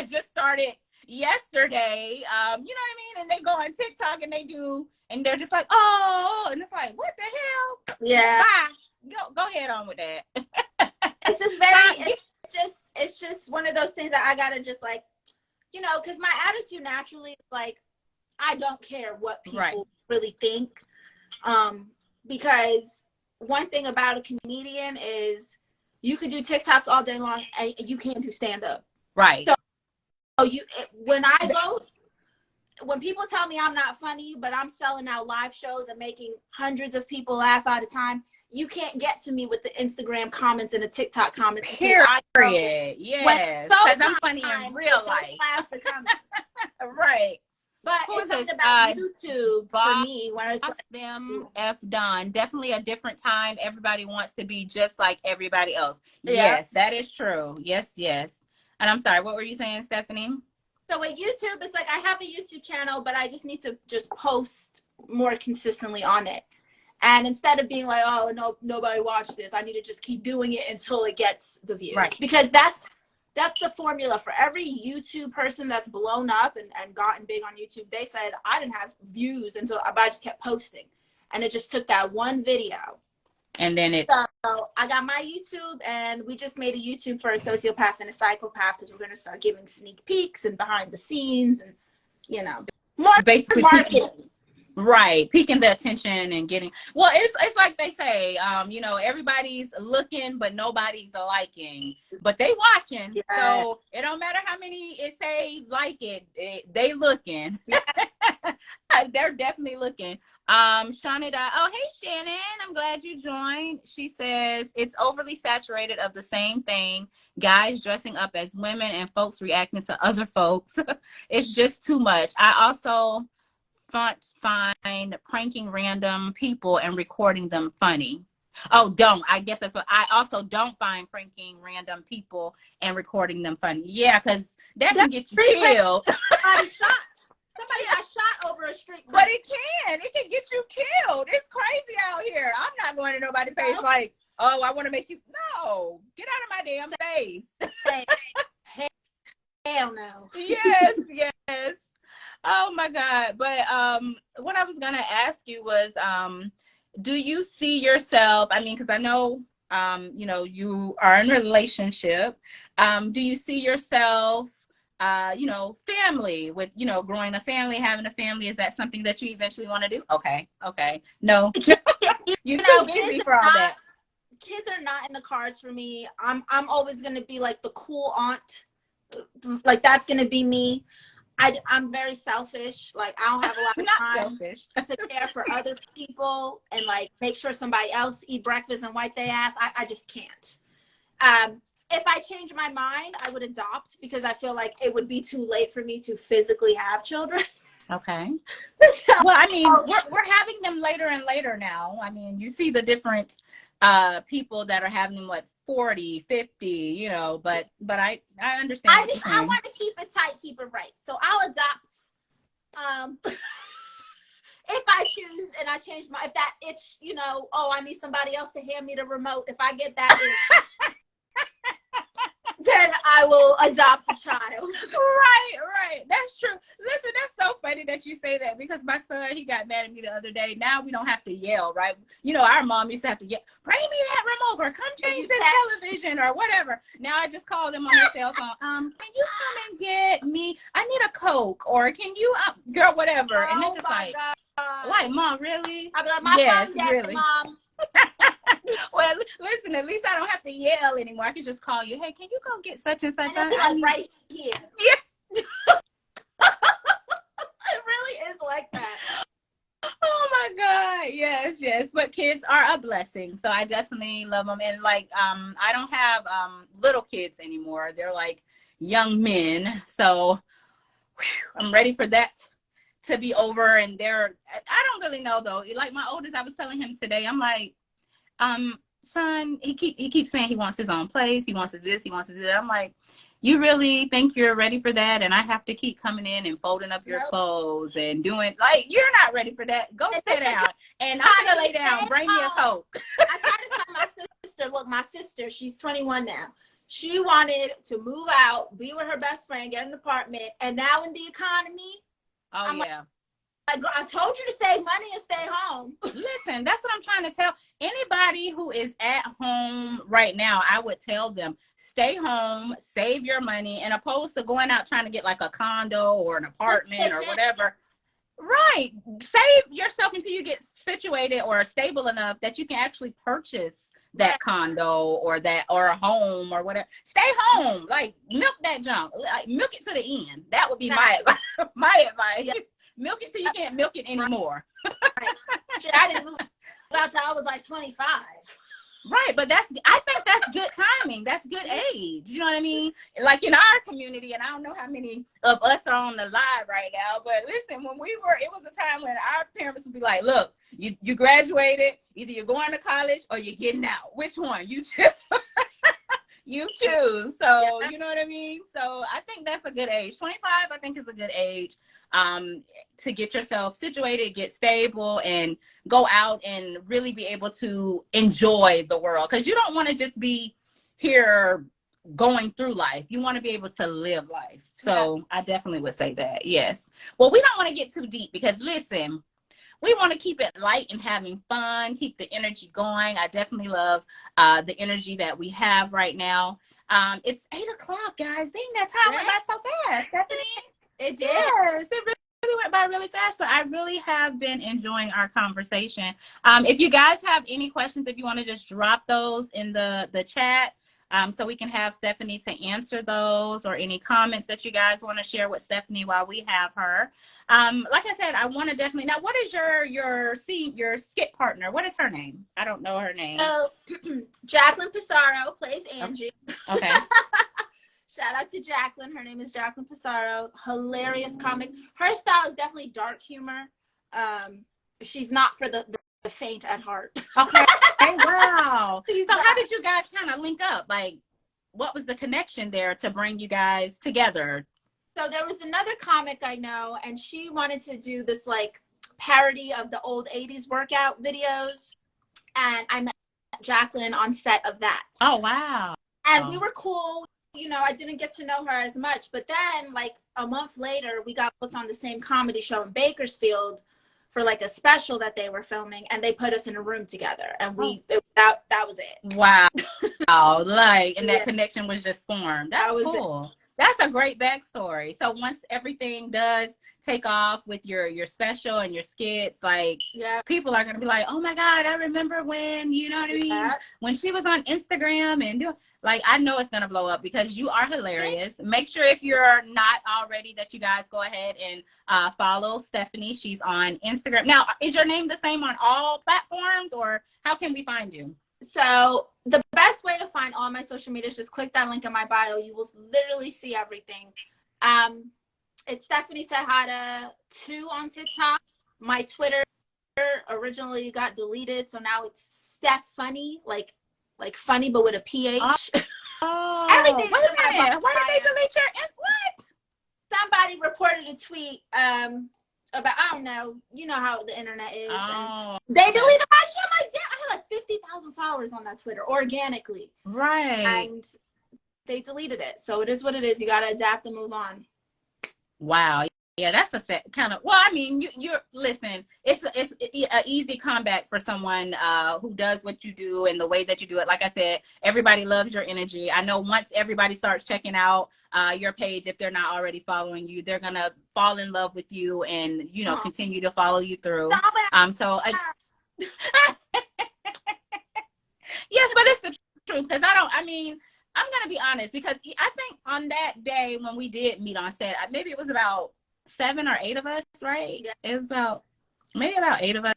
just started yesterday, you know what I mean, and they go on TikTok and and they're just like, oh, and it's like, what the hell? Bye. Go ahead on with that. It's just it's just one of those things that I gotta just like, because my attitude naturally, like, I don't care what people really think, because one thing about a comedian is you could do TikToks all day long and you can't do stand up. Right. So when I when people tell me I'm not funny, but I'm selling out live shows and making hundreds of people laugh at a time, you can't get to me with the Instagram comments and the TikTok comments. Period. Yes. Because I'm funny in real life. Laughs are coming. Right. But Who it's is something this? about YouTube for me when it's like, them F Don. Definitely a different time. Everybody wants to be just like everybody else. Yeah. Yes, that is true. Yes, yes. And I'm sorry, what were you saying, Stephanie? So with YouTube, it's like I have a YouTube channel, but I just need to just post more consistently on it. And instead of being like, oh, no, nobody watched this, I need to just keep doing it until it gets the views. Right. Because that's the formula for every YouTube person that's blown up and gotten big on YouTube. They said, I didn't have views until I just kept posting. And it just took that one video. And then it. So I got my YouTube, and we just made a YouTube for a sociopath and a psychopath because we're going to start giving sneak peeks and behind the scenes and, you know, more basically marketing. Right, piquing the attention and getting, well, it's like they say, you know, everybody's looking but nobody's liking, but they watching. Yeah. So it don't matter how many it say like it, they looking. Yeah. They're definitely looking. Shauna, oh hey Shannon, I'm glad you joined. She says it's overly saturated of the same thing, guys dressing up as women and folks reacting to other folks. It's just too much. I also find pranking random people and recording them funny. Oh, don't. I guess that's what I also don't find, pranking random people and recording them funny. Yeah, because that can get you killed. Somebody got shot over a street. But it can get you killed. It's crazy out here. I'm not going to nobody's face like, oh, I want to make you. No, get out of my damn face. Hell no. Yes, yes. Oh my God. But what I was gonna ask you was, do you see yourself, I mean, because I know you know, you are in a relationship. Do you see yourself you know, family with, you know, growing a family, having a family? Is that something that you eventually want to do? Okay. No. You're too busy for all that. Kids are not in the cards for me. I'm always gonna be like the cool aunt. Like that's gonna be me. I'm very selfish. Like I don't have a lot of time to care for other people and like make sure somebody else eat breakfast and wipe their ass. I just can't. If I change my mind, I would adopt because I feel like it would be too late for me to physically have children. Okay. Well, I mean, we're having them later and later now. I mean, you see the different people that are having them, what, 40, 50, you know, but I understand. I want to keep it tight, keep it right. So I'll adopt if I choose and I change my, if that itch, you know, oh, I need somebody else to hand me the remote. If I get that itch, then I will adopt a child. Right. That's true. Listen, that's so funny that you say that because my son, he got mad at me the other day. Now we don't have to yell, right? You know, our mom used to have to yell, bring me that remote or come change this television or whatever. Now I just call them on their cell phone. Can you come and get me? I need a Coke, or can you, girl, whatever. And they're just like, Mom, really? I'll be like, my phone, really, Mom. Well, listen, at least I don't have to yell anymore. I can just call you. Hey, can you go get such and such? And right here. Yeah. It really is like that. Oh my God. Yes. But kids are a blessing. So I definitely love them. And like, I don't have little kids anymore. They're like young men. So I'm ready for that to be over. And I don't really know though. Like my oldest, I was telling him today, I'm like, son, he keeps saying he wants his own place. He wants this. He wants that. I'm like, you really think you're ready for that? And I have to keep coming in and folding up your clothes and doing, like, you're not ready for that. Go sit down. And I'm going to lay down. Bring me a Coke. I tried to tell my sister, look, my sister, she's 21 now. She wanted to move out, be with her best friend, get an apartment. And now in the economy, I'm yeah. Like, I told you to save money and stay home. Listen, that's what I'm trying to tell anybody who is at home right now. I would tell them, stay home, save your money, and opposed to going out trying to get like a condo or an apartment or whatever. Right. Save yourself until you get situated or stable enough that you can actually purchase that condo or a home or whatever. Stay home. Like, milk that junk. Like, milk it to the end. That would be my advice. My advice. Yeah. Milk it till you can't milk it anymore. Right. Shit, I didn't move out till I was like 25. Right, but I think that's good timing. That's good age. You know what I mean? Like in our community, and I don't know how many of us are on the live right now, but listen, when it was a time when our parents would be like, look, you graduated, either you're going to college or you're getting out. Which one? You choose. You choose. So, you know what I mean? So I think that's a good age. 25, I think, is a good age to get yourself situated, get stable, and go out and really be able to enjoy the world. Because you don't want to just be here going through life. You want to be able to live life. So I definitely would say that. Yes. Well, we don't want to get too deep because, listen, we want to keep it light and having fun, keep the energy going. I definitely love the energy that we have right now. It's 8:00, guys. Dang, that time went by so fast, Stephanie. It did. Yes, it really went by really fast, but I really have been enjoying our conversation. If you guys have any questions, if you want to just drop those in the chat, so we can have Stephanie to answer those, or any comments that you guys want to share with Stephanie while we have her. Like I said, I want to definitely. Now, what is your skit partner? What is her name? I don't know her name. So, Jacqueline Pissarro plays Angie. Okay. Shout out to Jacqueline. Her name is Jacqueline Pissarro. Hilarious comic. Her style is definitely dark humor. She's not for the faint at heart. Okay. Wow. So how did you guys kind of link up? Like, what was the connection there to bring you guys together? So there was another comic I know, and she wanted to do this like parody of the old 80s workout videos. And I met Jacqueline on set of that. Oh, wow. And we were cool. You know, I didn't get to know her as much. But then, like, a month later, we got booked on the same comedy show in Bakersfield for like a special that they were filming, and they put us in a room together, and that was it. Wow. Like, and that connection was just formed. That was cool. That's a great backstory. So once everything does take off with your special and your skits, like, people are gonna be like, oh my God, I remember when, you know what I mean? When she was on Instagram and doing, like, I know it's gonna blow up because you are hilarious. Make sure, if you're not already, that you guys go ahead and follow Stephanie. She's on Instagram. Now, is your name the same on all platforms, or how can we find you? So the best way to find all my social media is just click that link in my bio. You will literally see everything. It's Stephanie Tejada 2 on TikTok. My Twitter originally got deleted, so now it's Steph Funny, like funny but with a PH. Oh, everything. Wait a minute. Why did they delete your? What? Somebody reported a tweet about, I don't know, you know how the internet is. Oh, they deleted my shit. I'm like, damn, I had like 50,000 followers on that Twitter organically. Right. And they deleted it. So it is what it is. You got to adapt and move on. Wow. Yeah, that's a set kind of, well, I mean, you're listen, it's an easy comeback for someone who does what you do and the way that you do it. Like I said, everybody loves your energy. I know once everybody starts checking out your page, if they're not already following you, they're going to fall in love with you and, you know, continue to follow you through. Yes, but it's the truth, because I'm going to be honest, because I think on that day when we did meet on set, maybe it was about 7 or 8 of us, right? Yeah. It was maybe about 8 of us.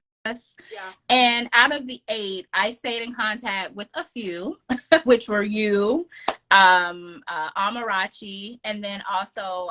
Yeah. And out of the 8, I stayed in contact with a few, which were you, Amarachi, and then also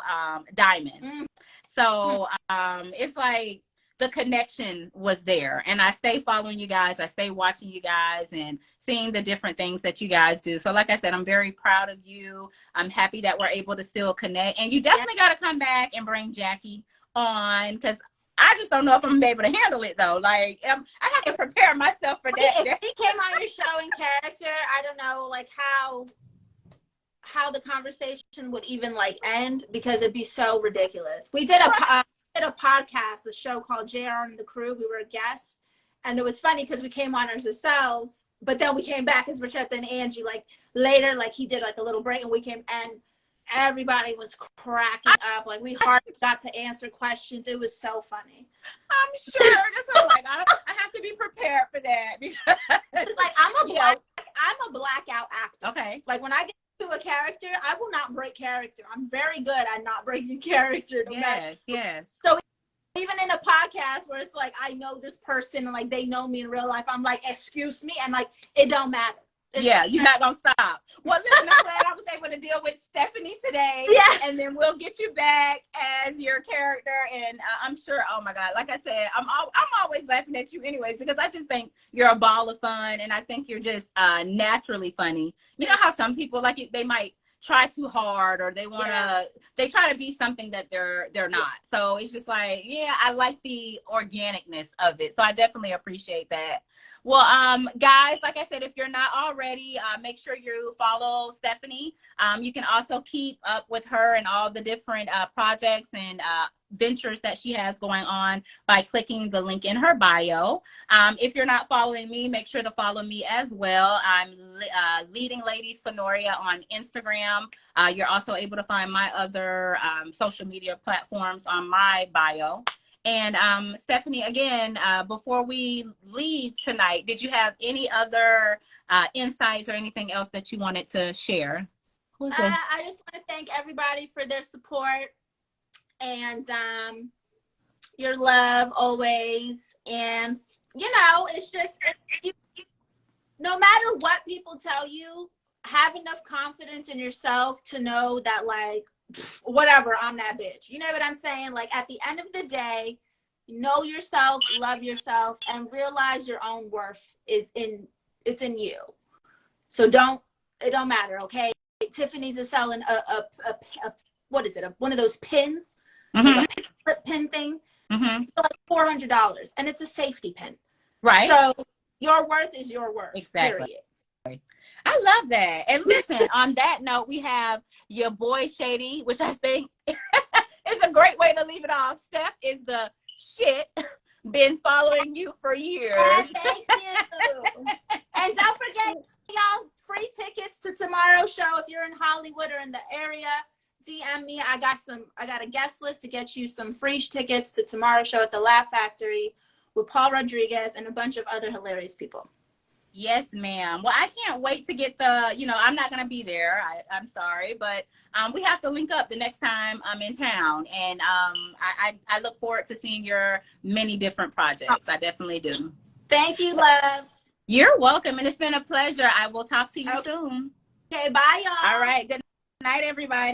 Diamond. So it's like the connection was there, and I stay following you guys. I stay watching you guys and seeing the different things that you guys do. So like I said, I'm very proud of you. I'm happy that we're able to still connect, and you definitely got to come back and bring Jackie on, because I just don't know if I'm gonna be able to handle it though. Like, I have to prepare myself for that. If he came on your show in character, I don't know, like how the conversation would even like end, because it'd be so ridiculous. We did a podcast, a show called JR and the Crew. We were a guest, and it was funny because we came on as ourselves, but then we came back as Richetta and Angie, like later, like he did like a little break, and we came, and everybody was cracking up. Like, we hardly got to answer questions. It was so funny. I'm sure. That's what I'm like. I have to be prepared for that, because it's like, I'm a blow I'm a blackout actor. Okay. Like when I get to a character, I will not break character. I'm very good at not breaking character. Yes. So even in a podcast where it's like I know this person and like they know me in real life, I'm like, excuse me, and like it don't matter. You're not gonna stop. Well, listen, I'm glad I was able to deal with Stephanie today. Yeah. And then we'll get you back as your character. And I'm sure, oh my God, like I said, I'm always laughing at you anyways, because I just think you're a ball of fun. And I think you're just naturally funny. You know how some people, like, they might try too hard, or they want to, they try to be something that they're not. So it's just like, I like the organicness of it. So I definitely appreciate that. Well, guys, like I said, if you're not already, make sure you follow Stephanie. You can also keep up with her and all the different projects and ventures that she has going on by clicking the link in her bio. If you're not following me, make sure to follow me as well. I'm Leading Lady Sonoria on Instagram. You're also able to find my other social media platforms on my bio. And Stephanie, again, before we leave tonight, did you have any other insights or anything else that you wanted to share? I just want to thank everybody for their support and your love always. And, you know, it's just, no matter what people tell you, have enough confidence in yourself to know that, like, whatever, I'm that bitch. You know what I'm saying? Like, at the end of the day, know yourself, love yourself, and realize your own worth it's in you. So it don't matter, okay? Tiffany's is selling a what is it? One of those pins, like a flip pin thing, for like $400, and it's a safety pin. Right. So your worth is your worth. Exactly. Period. I love that. And listen, on that note, we have your boy Shady, which I think is a great way to leave it off. Steph is the shit. Been following you for years. Thank you. And don't forget, y'all, free tickets to tomorrow's show. If you're in Hollywood or in the area, DM me. I got a guest list to get you some free tickets to tomorrow's show at the Laugh Factory with Paul Rodriguez and a bunch of other hilarious people. Yes, ma'am. Well, I can't wait to get I'm not going to be there. I'm sorry, but we have to link up the next time I'm in town. And I look forward to seeing your many different projects. I definitely do. Thank you, love. You're welcome. And it's been a pleasure. I will talk to you soon. Okay, bye, y'all. All right. Good night, everybody.